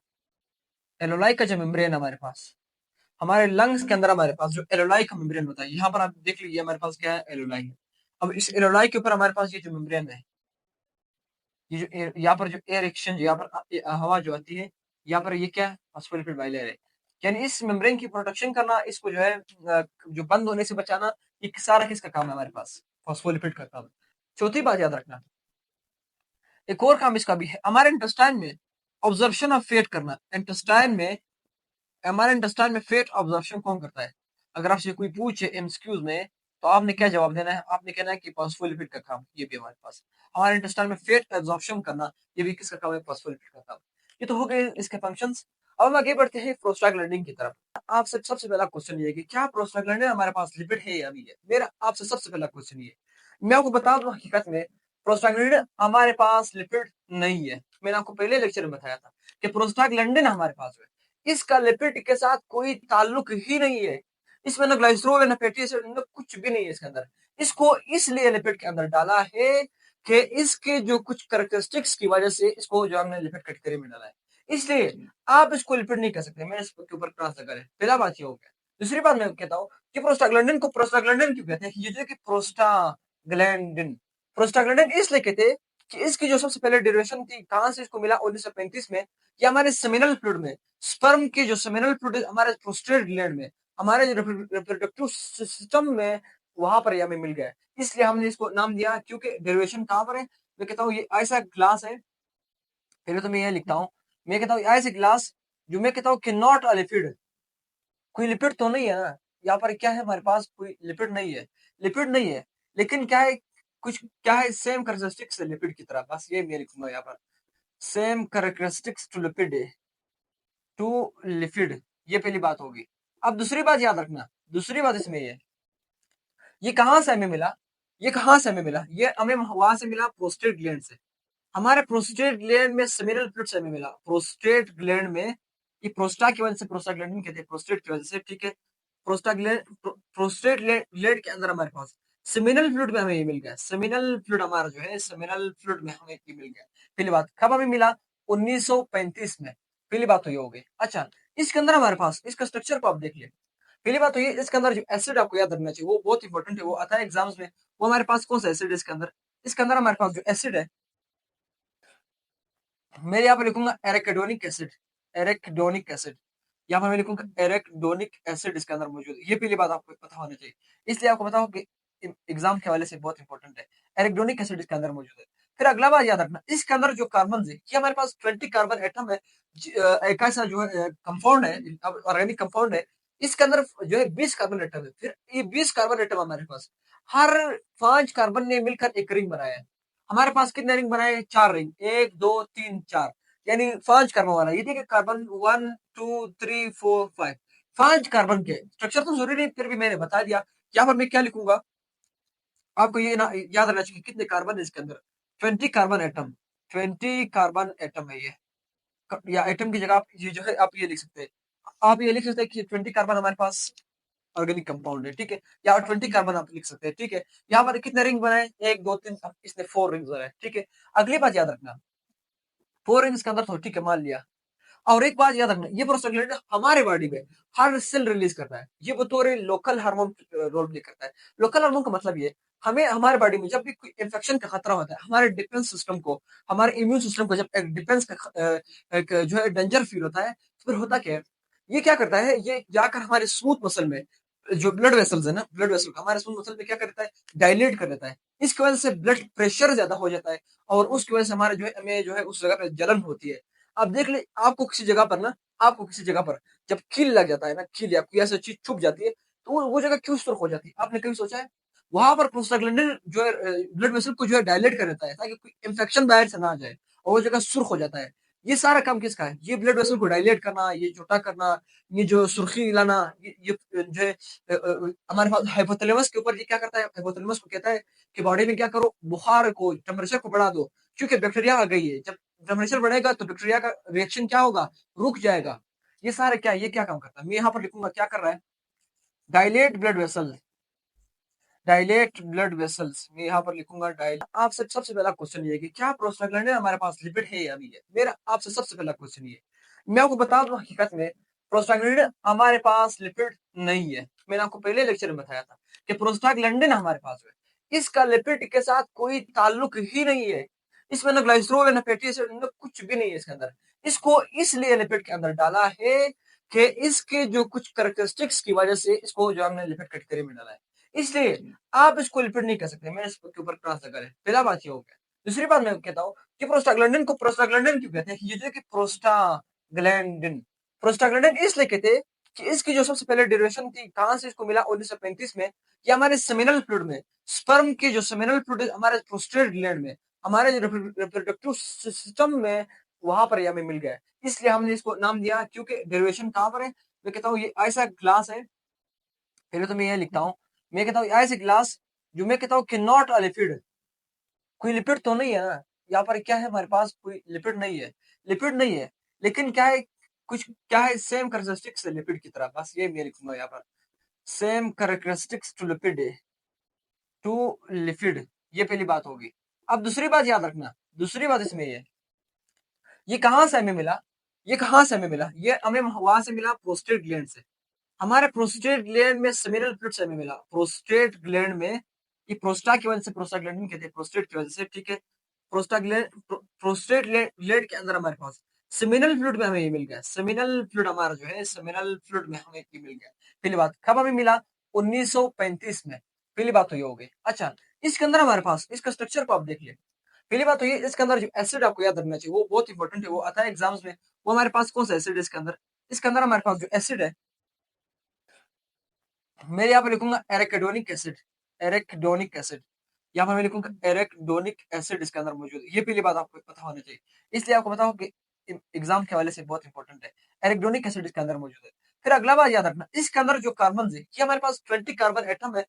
एलोलाई का जो मेम्ब्रेन है हमारे पास, हमारे लंग्स के अंदर हमारे पास जो एलोलाई का मेम्ब्रेन होता है, यहाँ पर आप देख लीजिए हमारे पास क्या है, एलोलाई है। अब इस एलोलाई के ऊपर हमारे पास ये जो मेम्ब्रेन है, ये जो यहाँ पर जो एयर एक्सचेंज, यहाँ पर हवा जो आती है, यहाँ पर ये क्या है, फॉस्फोलिपिड बाइलेयर है। यानी इस मेम्ब्रेन की प्रोटेक्शन करना, इसको जो है जो बंद होने से बचाना, ये सारा किसका काम है, हमारे पास फॉस्फोलिपिड का काम है। चौथी बात याद रखना, एक और काम इसका भी है, हमारे इंटेस्टाइन में ऑब्जर्प्शन ऑफ फेट करना। इंटेस्टाइन में, हमारे इंटेस्टाइन में फेट ऑब्जर्प्शन कौन करता है? अगर आपसे कोई पूछे एमसीक्यूज में, तो आपने क्या जवाब देना है, आपने कहना है कि फॉस्फोलिपिड का काम, ये भी हमारे पास हमारे इंटेस्टाइन में फेट एब्जॉर्प्शन करना, ये भी किसका काम है, फॉस्फोलिपिड का काम। ये तो हो गए इसके फंक्शंस। अब हम आगे बढ़ते हैं प्रोस्टाग्लैंडिन की तरफ। आपसे सबसे पहला क्वेश्चन ये है कि क्या प्रोस्टाग्लैंडिन हमारे पास लिपिड है या नहीं है। मेरा आपसे सबसे पहला क्वेश्चन ये, मैं आपको बता दूं हकीकत में प्रोस्टाग्लैंडिन हमारे पास लिपिड नहीं है। मैंने आपको पहले लेक्चर में बताया था कि प्रोस्टाग्लैंडिन हमारे पास है, इसका लिपिड के साथ कोई ताल्लुक ही नहीं है। इसमें ना ग्लाइसरोल है, ना फैटी एसिड, ना कुछ भी नहीं है इसके अंदर। इसको इसलिए लिपिड के अंदर डाला है कि इसके जो कुछ कैरेक्टरिस्टिक्स की वजह से इसको जो हमने लिपिड कैटेगरी में डाला है, इसलिए आप इसको लिपिड नहीं कह सकते। मैंने इसके ऊपर क्रॉस लगा है। पहला बात ये हो गया। दूसरी बात मैं कहता हूँ कि प्रोस्टाग्लैंडिन को प्रोस्टाग्लैंडिन क्यों कहते हैं, ये जो कि प्रोस्टाग्लैंडिन, प्रोस्टाग्लैंडिन इसलिए कहते हैं कि इसकी जो सबसे पहले डेरिवेशन थी, कहां से इसको मिला, 1935 में। ये हमारे सेमिनल फ्लूइड में, स्पर्म के जो सेमिनल फ्लूइड हमारे प्रोस्टेट ग्लैंड में, हमारे जो रिप्रोडक्टिव सिस्टम में, वहां पर हमें मिल गया है। इसलिए हमने इसको नाम दिया, क्योंकि डेरिवेशन कहां पर है। मैं कहता हूँ ये ऐसा ग्लास है, पहले तो मैं ये लिखता हूँ, मैं कहता हूँ ऐसे ग्लास जो मैं कहता हूँ कि नॉट अ लिपिड, कोई लिपिड तो नहीं है ना। यहाँ पर क्या है, हमारे पास कोई लिपिड नहीं है, लिपिड नहीं है, लेकिन क्या है, कुछ क्या है, सेम कैरेक्टरिस्टिक्स है लिपिड की तरह। बस ये मैं लिखूंगा यहाँ पर, same characteristics to lipid, to lipid, ये पहली बात होगी। अब दूसरी बात याद रखना, दूसरी बात इसमें ये कहाँ से हमें मिला, ये कहाँ से हमें मिला, ये हमें वहां से मिला प्रोस्टेट ग्लैंड से। हमारे प्रोस्टेट ग्लैंड में सेमिनल फ्लूइड से हमें मिला, प्रोस्टेट ग्लैंड में। ये प्रोस्टा की वजह से प्रोस्टाग्लैंडिन कहते हैं, प्रोस्टेट की वजह से, ठीक है। प्रोस्टेट ग्लैंड के अंदर हमारे पास सेमिनल फ्लूइड में हमें ये मिल गया, सेमिनल फ्लूइड हमारा जो है, सेमिनल फ्लूइड में हमें ये मिल गया। पहली बात कब हमें मिला, 1935 में। पहली बात तो ये हो गई। अच्छा, इसके अंदर हमारे पास इसका स्ट्रक्चर को आप देख लिया। पहली बात तो ये, इसके अंदर जो एसिड आपको याद रखना चाहिए, वो बहुत इंपॉर्टेंट है, वो आता है एग्जाम्स में। वो हमारे पास कौन सा एसिड है इसके अंदर, इसके अंदर हमारे पास जो एसिड है, मैं यहाँ पर लिखूंगा एरेकिडोनिक एसिड, एरेकिडोनिक एसिड। यहाँ पर मैं लिखूंगा एरेकिडोनिक एसिड इसके अंदर मौजूद है। ये पहली बात आपको पता होनी चाहिए, इसलिए आपको बताऊं कि एग्जाम के हवाले से बहुत इंपॉर्टेंट है। एरेकिडोनिक एसिड इसके अंदर मौजूद है। फिर अगला बात याद रखना, इसके अंदर जो कार्बन है, ये हमारे पास 20 कार्बन एटम है। एक ऐसा जो है कंपाउंड है, ऑर्गेनिक कंपाउंड है। इसके अंदर जो है 20 कार्बन एटम है। फिर ये 20 कार्बन एटम हमारे पास, हर 5 कार्बन ने मिलकर एक रिंग बनाया है। हमारे पास कितने रिंग बनाए? 4 रिंग, 1 2 3 4, यानी 5 कार्बन वाला। ये देखिए कार्बन 1 2 3 4 5, 5 कार्बन के स्ट्रक्चर तो जरूरी नहीं, फिर भी मैंने बता दिया। यहाँ पर मैं क्या लिखूंगा, आपको ये ना याद रहना चाहिए कितने कार्बन है इसके अंदर। 20 कार्बन एटम, 20 कार्बन एटम है ये। या एटम की जगह आप ये जो है आप ये लिख सकते हैं। आप ये लिख सकते हैं कि 20 कार्बन हमारे पास ऑर्गेनिक कंपाउंड है, ठीक है। या 20 कार्बन आप लिख सकते हैं, ठीक है। यहाँ पर कितने रिंग बनाए? 1 2 3, इसने 4 रिंग्स बनाए, ठीक है। अगली बात याद रखना, 4 रिंग्स के अंदर तो ठीक है मान लिया। और एक बात याद रखना, ये प्रोस्टाग्लैंडिन हमारे बॉडी में हर सेल रिलीज करता है। ये बतौर लोकल हार्मोन रोल प्ले करता है। लोकल हार्मोन का मतलब ये, हमें हमारे बॉडी में जब भी कोई इन्फेक्शन का खतरा होता है, हमारे डिफेंस सिस्टम को, हमारे इम्यून सिस्टम को जब एक डिफेंस का एक जो है डेंजर फील होता है, तो फिर होता क्या है, ये क्या करता है, ये जाकर हमारे स्मूथ मसल में, जो ब्लड वेसल्स है ना, ब्लड वेसल हमारे स्मूथ मसल में क्या करता है, डायलेट कर देता है। इसकी वजह से ब्लड प्रेशर ज्यादा हो जाता है, और उसकी वजह से हमारे जो है हमें जो है उस जगह पे जलन होती है। अब देख ले, आपको किसी जगह पर ना, आपको किसी जगह पर जब कील लग जाता है ना, कील या कोई ऐसी चीज छुप जाती है, तो वो जगह क्यों सुर्ख हो जाती है? आपने कभी सोचा है? वहां पर प्रोस्टाग्लैंडिन जो है ब्लड वेसल को जो है डायलेट कर देता है, ताकि कोई इंफेक्शन बाहर से ना आ जाए, और वो जगह सुर्ख हो जाता है। ये सारा काम किसका है? ये ब्लड वेसल को डायलेट करना, ये छोटा करना, ये जो सुर्खी लाना, ये जो है हमारे पास हाइपोथैलेमस के ऊपर ये क्या करता है, हाइपोथैलेमस को कहता है कि बॉडी में क्या करो, बुखार को, टेम्परेचर को बढ़ा दो, क्योंकि बैक्टीरिया आ गई है। जब टेम्परेचर बढ़ेगा तो बैक्टीरिया का रिएक्शन क्या होगा, रुक जाएगा। ये सारे क्या, ये क्या काम करता है, मैं यहाँ पर लिखूंगा क्या कर रहा है, dilate blood vessel, dilate blood vessels, मैं यहाँ पर लिखूंगा डायलेट। आपसे सबसे पहला क्वेश्चन ये कि क्या प्रोस्टाग्लैंडिन हमारे पास लिपिड है या नहीं है? मेरा आपसे सबसे पहला क्वेश्चन ये। मैं आपको बता दूं, हकीकत में प्रोस्टाग्लैंडिन हमारे पास लिपिड नहीं है। मैंने आपको पहले लेक्चर में बताया था कि प्रोस्टाग्लैंडिन हमारे पास है, इसका लिपिड के साथ कोई ताल्लुक ही नहीं है। इसमें ना ग्लाइसरोल है, ना फैटी एसिड, ना कुछ भी नहीं है इसके अंदर। इसको इसलिए लिपिड के अंदर डाला है कि इसके जो कुछ कैरेक्टरिस्टिक्स की वजह से इसको जो हमने लिपिड कैटेगरी में डाला है, इसलिए आप इसको लिपिड नहीं कर सकते। मैंने इसके ऊपर क्रॉस लगा है, पहला बात ये हो गया। दूसरी बात मैं कहता हूँ कि प्रोस्टाग्लैंडिन को प्रोस्टाग्लैंडिन क्यों कहते हैं? ये जो कि प्रोस्टाग्लैंडिन, प्रोस्टाग्लैंडिन इसलिए कहते हैं कि इसकी जो सबसे पहले डेरिवेशन थी, कहां से इसको मिला, 1935 में। ये हमारे सेमिनल फ्लूइड में, स्पर्म के जो सेमिनल फ्लूइड हमारे प्रोस्टेट ग्लैंड में, हमारे जो रिप्रोडक्टिव सिस्टम में, वहां पर ये हमें मिल गया। इसलिए हमने इसको नाम दिया, क्योंकि डेरिवेशन कहां पर है। मैं कहता हूँ ये ऐसा ग्लास है, पहले तो मैं ये लिखता हूँ, मैं कहता हूँ ऐसे ग्लास जो मैं कहता हूँ कि नॉट अ लिपिड, कोई लिपिड तो नहीं है ना। यहाँ पर क्या है, हमारे पास कोई लिपिड नहीं है, लिपिड नहीं है, लेकिन क्या है, कुछ क्या है, सेम कैरेक्टरिस्टिक्स है लिपिड की तरह। बस ये मैं लिखूंगा यहाँ पर, same characteristics to lipid, to lipid. ये पहली बात होगी। अब दूसरी बात याद रखना, दूसरी बात इसमें ये कहाँ से हमें मिला, ये कहाँ से हमें मिला, ये हमें वहां से मिला, प्रोस्टेट ग्लैंड से। हमारे प्रोस्टेट ग्लैंड में सेमिनल फ्लूइड से हमें मिला, प्रोस्टेट ग्लैंड में। ये प्रोस्टा की वजह से प्रोस्टाग्लैंडिन कहते हैं, प्रोस्टेट की वजह से, ठीक है। प्रोस्टेट ग्लैंड के अंदर हमारे पास सेमिनल फ्लूइड में हमें ये मिल गया। सेमिनल फ्लूइड हमारा जो है, सेमिनल फ्लूइड में हमें ये मिल गया। पहली बात कब हमें मिला? 1935 में। पहली बात तो ये हो गई। अच्छा, इसके अंदर हमारे पास इसका स्ट्रक्चर को आप देख लिया। पहली बात तो ये, इसके अंदर जो एसिड आपको याद रखना चाहिए, वो बहुत इंपॉर्टेंट है, वो आता है एग्जाम्स में। वो हमारे पास कौन सा एसिड है इसके अंदर? इसके अंदर हमारे पास जो एसिड है, मैं यहाँ पे लिखूंगा एरेकिडोनिक एसिड, एरेकिडोनिक एसिड। यहाँ पर मैं लिखूंगा एरेकिडोनिक एसिड इसके अंदर मौजूद है। ये पहली बात आपको पता होनी चाहिए, इसलिए आपको बताऊं कि एग्जाम के हवाले से बहुत इंपॉर्टेंट है। एरेकिडोनिक एसिड इसके अंदर मौजूद है। फिर अगला बात याद रखना, इसके अंदर जो कार्बन है, ये हमारे पास 20 कार्बन एटम है।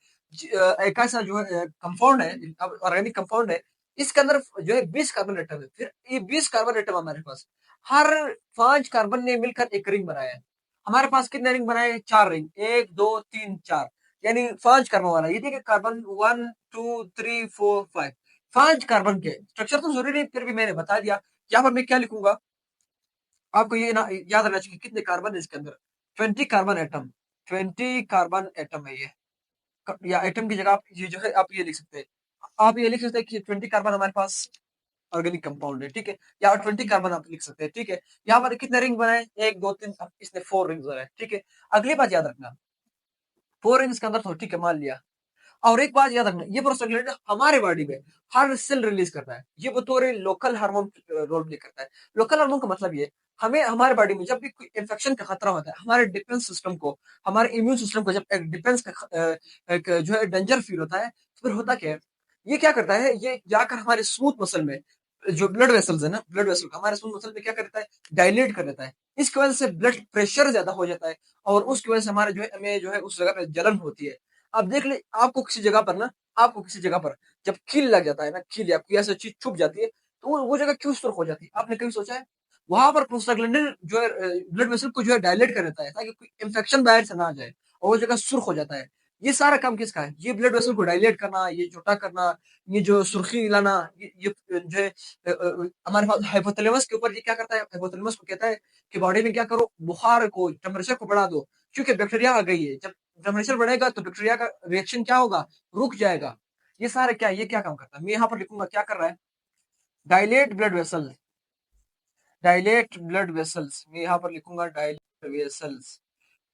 एक ऐसा जो है कंपाउंड है, ऑर्गेनिक कंपाउंड है। इसके अंदर जो है 20 कार्बन एटम है। फिर ये 20 कार्बन एटम हमारे पास, हर 5 कार्बन ने मिलकर एक रिंग बनाया है। हमारे पास कितने रिंग बनाए? 4 रिंग, 1 2 3 4, यानी 5 कार्बन वाला। ये देखिए कार्बन 1 2 3 4 5, 5 कार्बन के स्ट्रक्चर तो जरूरी नहीं, फिर भी मैंने बता दिया। यहाँ पर मैं क्या लिखूंगा, आपको ये ना याद रहना चाहिए कितने कार्बन है इसके अंदर। 20 कार्बन एटम, 20 कार्बन एटम है ये। या एटम की जगह आप ये जो है आप ये लिख सकते हैं, आप ये लिख सकते हैं कि 20 कार्बन हमारे पास ऑर्गेनिक कंपाउंड है, ठीक है। यहाँ 20 कार्बन आप लिख सकते हैं, ठीक है। यहाँ पर कितने रिंग बनाए, 1 2 3, अब इसने 4 रिंग्स बनाए, ठीक है। अगली बात याद रखना, 4 रिंग्स के अंदर तो ठीक है मान लिया। और एक बात याद रखना, ये प्रोस्टाग्लैंडिन हमारे बॉडी में हर सेल रिलीज करता है, ये बतौर लोकल हार्मोन रोल प्ले करता है। लोकल हार्मोन का मतलब ये, हमें हमारे बॉडी में जब भी कोई इन्फेक्शन का खतरा होता है, हमारे डिफेंस सिस्टम को, हमारे इम्यून सिस्टम को जब एक डिफेंस का एक जो है डेंजर फील होता है, तो फिर होता क्या है, ये क्या करता है, ये जाकर हमारे स्मूथ मसल में, जो ब्लड वेसल्स है ना, ब्लड वेसल हमारे स्मूथ मसल में क्या करता है, डायलेट कर देता है। इसकी वजह से ब्लड प्रेशर ज्यादा हो जाता है, और उसकी वजह से हमारे जो है, हमें जो है उस जगह पे जलन होती है। आप देख ले, आपको किसी जगह पर ना, आपको किसी जगह पर जब कील लग जाता है ना, कील या कोई ऐसी चीज छुप जाती है, तो वो जगह क्यों सुर्ख हो जाती है, आपने कभी सोचा है? वहां पर प्रोस्टाग्लैंडिन जो है ब्लड वेसल को जो है डायलेट कर देता है, ताकि कोई इंफेक्शन बाहर से ना आ जाए, और वो जगह सुर्ख हो जाता है। ये सारा काम किसका है, ये ब्लड वेसल को डायलेट करना, ये छोटा करना, ये जो सुर्खी लाना, ये जो है हमारे पास हाइपोथैलेमस के ऊपर ये क्या करता है, हाइपोथैलेमस को कहता है कि बॉडी में क्या करो, बुखार को, टेम्परेचर को बढ़ा दो, क्योंकि बैक्टीरिया आ गई है। जब टेम्परेचर बढ़ेगा तो बैक्टीरिया का रिएक्शन क्या होगा, रुक जाएगा। ये सारा क्या, ये क्या काम करता है, मैं यहाँ पर लिखूंगा क्या कर रहा है, dilate blood vessel, dilate blood vessels, मैं यहाँ पर लिखूंगा डायलेट वेसल्स।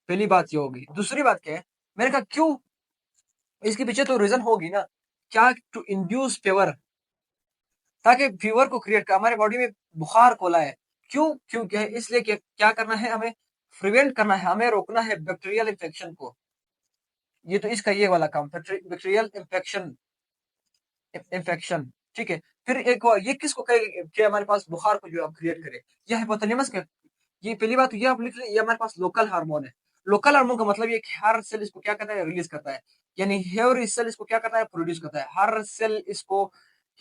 पहली बात ये होगी। दूसरी बात क्या है, मैंने कहा क्यों, इसके पीछे तो रीजन होगी ना, क्या, टू इंड्यूस फीवर, ताकि फीवर को क्रिएट कर, हमारे बॉडी में बुखार खोला है, क्यों, क्यों क्या है, इसलिए कि क्या करना है हमें, प्रिवेंट करना है, हमें रोकना है बैक्टीरियल इन्फेक्शन को। ये तो इसका ये वाला काम, बैक्टीरियल इन्फेक्शन, इन्फेक्शन, ठीक है। फिर एक और, ये किसको कहेगा कि हमारे पास बुखार को जो आप क्रिएट करे, ये हाइपोथैलेमस के। ये पहली बात तो ये आप लिख लें, ये हमारे पास लोकल हार्मोन है। लोकल हार्मोन का मतलब ये कि हर सेल इसको क्या करता है, रिलीज करता है। यानी हर सेल इसको क्या करता है, प्रोड्यूस करता है, हर सेल इसको,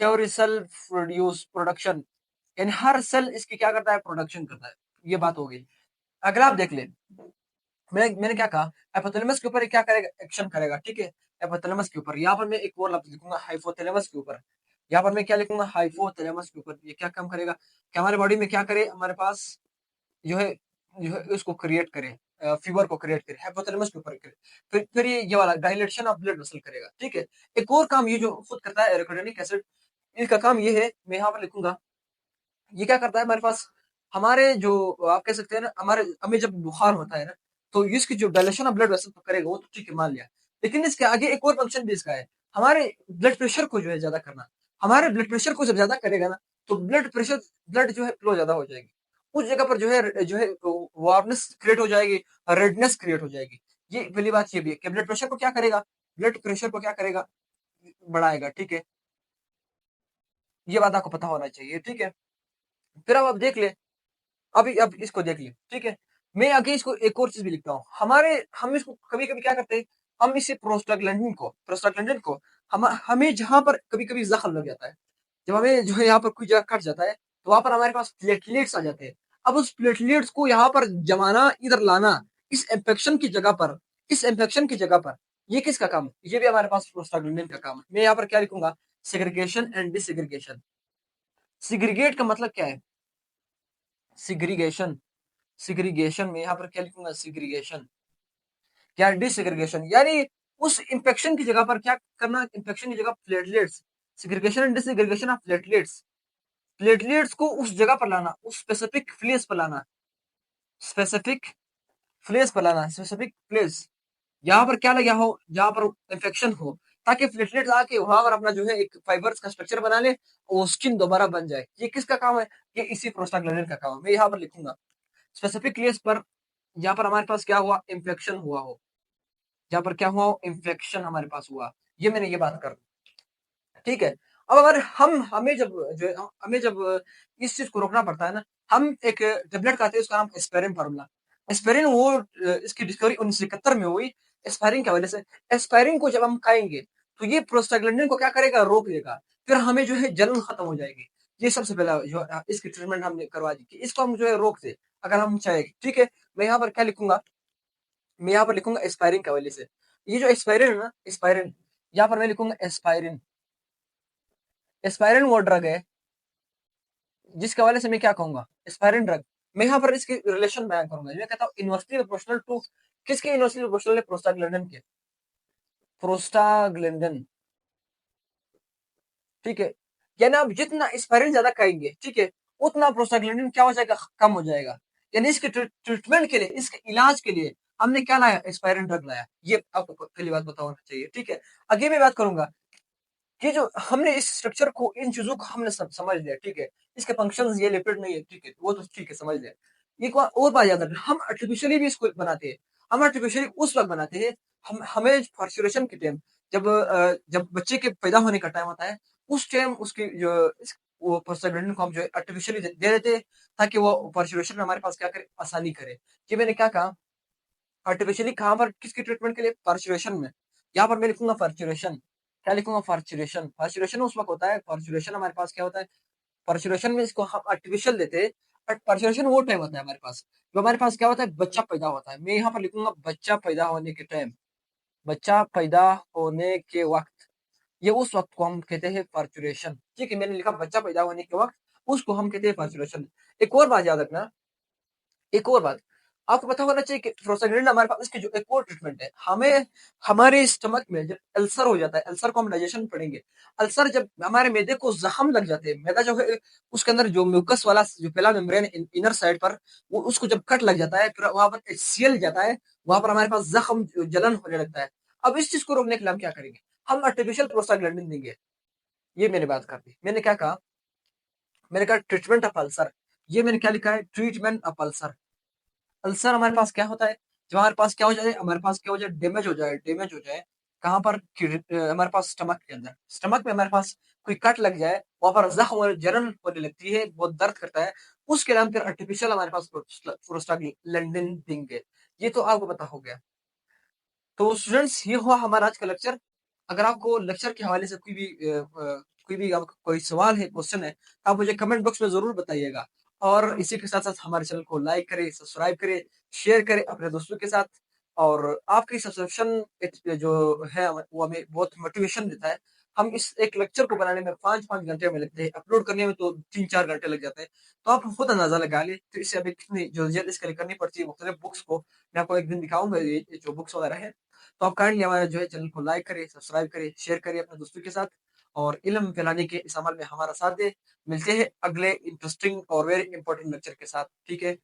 हर सेल प्रोड्यूस, प्रोडक्शन, यानी हर सेल इसकी क्या करता है, प्रोडक्शन करता है। ये बात हो गई। अगर आप देख ले, मैंने क्या कहा, हाइपोथैलेमस के ऊपर ये क्या करेगा, एक्शन करेगा, ठीक है। हाइपोथैलेमस के ऊपर, यहाँ पर मैं एक और लफ्ज लिखूंगा, हाइपोथैलेमस के ऊपर। यहाँ पर मैं क्या लिखूंगा, हाइपोथैलेमस के ऊपर। ये क्या काम करेगा, कि हमारे बॉडी में क्या करे, हमारे पास जो है उसको क्रिएट करे, फीवर को क्रिएट करे, हाइपोथैलेमस के ऊपर करे। फिर ये वाला डायलेशन ऑफ ब्लड वेसल करेगा, ठीक है। एक और काम ये जो खुद करता है, एरोक्लोनिक एसिड, इसका काम ये है, मैं यहाँ पर लिखूंगा, ये क्या करता है हमारे पास, हमारे जो, आप कह सकते हैं ना, हमारे, हमें जब बुखार होता है ना, तो इसकी जो डायलेशन ऑफ ब्लड वेसल तो करेगा, वो तो ठीक है मान लिया। लेकिन इसके आगे एक और फंक्शन भी इसका है, हमारे ब्लड प्रेशर को जो है ज्यादा करना। हमारे ब्लड प्रेशर को जब ज्यादा करेगा ना, तो ब्लड प्रेशर, ब्लड जो है फ्लो ज्यादा हो जाएगी, उस जगह पर जो है वार्मनेस क्रिएट हो जाएगी, रेडनेस क्रिएट हो जाएगी। ये पहली बात ये भी है कि ब्लड प्रेशर को क्या करेगा, ब्लड प्रेशर को क्या करेगा, बढ़ाएगा, ठीक है। ये बात आपको पता होना चाहिए, ठीक है। फिर अब आप देख ले, अभी अब इसको देख लिया, ठीक है। मैं आगे इसको एक और चीज भी लिखता हूँ, हमारे, हम इसको कभी कभी क्या करते हैं, हम इसे प्रोस्टाग्लैंडिन को हमें जहां पर कभी कभी जख्म लग जाता है, जब हमें जो है यहाँ पर कोई जगह कट जाता है, तो वहां पर हमारे पास प्लेटलेट्स आ जाते हैं। अब उस प्लेटलेट्स को यहाँ पर जमाना, इधर लाना, इस इन्फेक्शन की जगह पर, इस इन्फेक्शन की जगह पर, ये किसका काम है, ये भी हमारे पास प्रोस्टाग्लैंडिन का काम है। मैं यहाँ पर क्या लिखूंगा, सेग्रीगेशन एंड डिसएग्रीगेशन। सिग्रीगेट का मतलब क्या है, सिग्रीगेशन, सिग्रीगेशन में यहाँ पर क्या लिखूंगा, सिग्रीगेशन या डिसएग्रीगेशन, यानी उस इंफेक्शन की जगह पर क्या करना, इंफेक्शन की जगह platelets, segregation and disaggregation of platelets, platelets को उस जगह पर लाना, उस स्पेसिफिक प्लेस पर लाना, स्पेसिफिक प्लेस पर लाना, स्पेसिफिक प्लेस, यहाँ पर क्या लगा हो, जहाँ पर इंफेक्शन हो, ताकि प्लेटलेट्स आके वहां पर अपना जो है एक फाइबर्स का स्ट्रक्चर बना ले, और स्किन दोबारा बन जाए। ये किसका काम है, ये इसी प्रोस्टाग्लैंडिन का काम है। मैं यहाँ पर लिखूंगा स्पेसिफिक प्लेस पर, जहाँ पर हमारे पास क्या हुआ, इंफेक्शन हुआ हो, जहां पर क्या हुआ, इन्फेक्शन हमारे पास हुआ, ये मैंने ये बात कर, ठीक है। अब अगर हमें जब जो है, हमें जब इस चीज को रोकना पड़ता है ना, हम एक टेबलेट खाते हैं, उसका नाम एस्पेरिन फार्मूला। एस्पेरिन वो इसकी डिस्कवरी 1971 में हुई, एस्पायरिन की वजह से। एस्पायरिन को जब हम खाएंगे, तो ये प्रोस्टाग्लैंडिन को क्या करेगा, रोक देगा, फिर हमें जो है जलन खत्म हो जाएगी। ये सबसे पहला जो इसकी ट्रीटमेंट हमने करवा दी कि इसको हम जो है रोक दे, अगर हम चाहेंगे, ठीक है। मैं यहाँ पर क्या लिखूंगा, मैं यहाँ पर लिखूंगा एस्पायरिन का वजह से। ये जो एस्पायरिन है ना, एस्पायरिन, यहाँ पर मैं लिखूंगा एस्पायरिन। एस्पायरिन वो ड्रग है जिसके हवाले से मैं क्या कहूंगा, एस्पायरिन ड्रग। मैं यहाँ पर इसकी रिलेशन बयान करूंगा, मैं कहता हूँ इन्वर्सली प्रोपोर्शनल टू, किसके इन्वर्सली प्रोपोर्शनल है, प्रोस्टाग्लैंडिन के, प्रोस्टाग्लैंडिन, ठीक है। यानी आप जितना एस्पायरिन ज्यादा खाएंगे, ठीक है, उतना प्रोस्टाग्लैंडिन क्या हो जाएगा, कम हो जाएगा। यानी इसके ट्रीटमेंट के लिए, इसके इलाज के लिए हमने क्या लाया, एस्पायरिन ड्रग लाया। ये आपको पहली बात पता होना चाहिए, ठीक है। आगे मैं बात करूंगा कि जो हमने इस स्ट्रक्चर को, इन चीजों को हमने समझ लिया, ठीक है। इसके फंक्शंस, ये लिपिड नहीं है, ठीक है, वो तो ठीक है, समझ लिया। एक और बात याद रखना, हम आर्टिफिशियली भी इसको बनाते हैं। हम आर्टिफिशियली उस वक्त बनाते हैं, हमें फॉर्चुनेशन के टाइम, जब बच्चे के पैदा होने का टाइम होता है, उस टाइम उसकी जो वो प्रोस्टाग्लैंडिन को हम जो आर्टिफिशियली दे देते हैं, ताकि वो फॉर्चुनेशन हमारे पास क्या करे, आसानी करे। कि मैंने क्या कहा, आर्टिफिशियली कहाँ पर, किसके ट्रीटमेंट के लिए, पार्चुरेशन में। यहाँ पर मैं लिखूंगा पार्चुरेशन। क्या लिखूंगा, पार्चुरेशन। पार्चुरेशन उस वक्त होता है, पार्चुरेशन हमारे पास क्या होता है, पार्चुरेशन में इसको हम आर्टिफिशियल देते हैं। बट पार्चुरेशन वो टाइम होता है हमारे पास, जो हमारे पास क्या होता है, बच्चा पैदा होता है। मैं यहाँ पर लिखूंगा बच्चा पैदा होने के टाइम, बच्चा पैदा होने के वक्त, ये उस वक्त को हम कहते हैं पार्चुरेशन, ठीक है। मैंने लिखा बच्चा पैदा होने के वक्त, उसको हम कहते हैं पार्चुरेशन। एक और बात याद रखना, एक और बात आपको पता होना चाहिए कि प्रोस्टाग्लैंडिन हमारे पास, इसकी जो एक और ट्रीटमेंट है, हमें हमारे स्टमक में जब अल्सर हो जाता है, अल्सर को हम डाइजेशन पढ़ेंगे। अल्सर जब हमारे मैदे को जख्म लग जाते हैं, मैदा जो है उसके अंदर जो म्यूकस वाला जो पहला मेम्ब्रेन इनर साइड पर, वो उसको जब कट लग जाता है, फिर वहां पर HCl जाता है, वहां पर हमारे पास जख्म जलन होने लगता है। अब इस चीज को रोकने के लिए हम क्या करेंगे, हम आर्टिफिशियल प्रोस्टाग्लैंडिन देंगे। ये मैंने बात कर दी। मैंने क्या कहा, मैंने कहा ट्रीटमेंट ऑफ अल्सर। ये मैंने क्या लिखा है, ट्रीटमेंट ऑफ अल्सर। अल्सर हमारे पास क्या होता है, जब हमारे पास क्या हो जाए, हमारे पास क्या हो जाए, डैमेज हो जाए, डैमेज हो जाए। कहाँ पर, हमारे पास स्टमक के अंदर, स्टमक में हमारे पास कोई कट लग जाए, वहां पर जख्म और जलन होने लगती है, बहुत दर्द करता है। उसके नाम फिर आर्टिफिशियल हमारे पास प्रोस्टाग्लैंडिन देंगे। ये तो आपको पता हो गया। तो स्टूडेंट्स, ये हुआ हमारा आज का लेक्चर। अगर आपको लेक्चर के हवाले से कोई भी आपका कोई सवाल है, क्वेश्चन है, तो आप मुझे कमेंट बॉक्स में जरूर बताइएगा। और इसी के साथ साथ हमारे चैनल को लाइक करें, सब्सक्राइब करें, शेयर करें अपने दोस्तों के साथ। और आपकी सब्सक्रिप्शन जो है वो हमें बहुत मोटिवेशन देता है। हम इस एक लेक्चर को बनाने में 5-5 घंटे हमें लगते हैं, अपलोड करने में तो 3-4 घंटे लग जाते हैं। तो आप खुद अंदाजा लगा ले, तो इससे अभी कितनी जल्द इसके लिए करनी पड़ती है मुख्तलिफ बुक्स को। मैं आपको एक दिन दिखाऊंगा ये जो बुक्स वगैरह है। तो आप काइंडली हमारे जो है चैनल को लाइक करें, सब्सक्राइब करें, शेयर करें अपने दोस्तों के साथ, और इल्म फैलाने के इस अमल में हमारा साथ दें। मिलते हैं अगले इंटरेस्टिंग और वेरी इंपॉर्टेंट लेक्चर के साथ, ठीक है।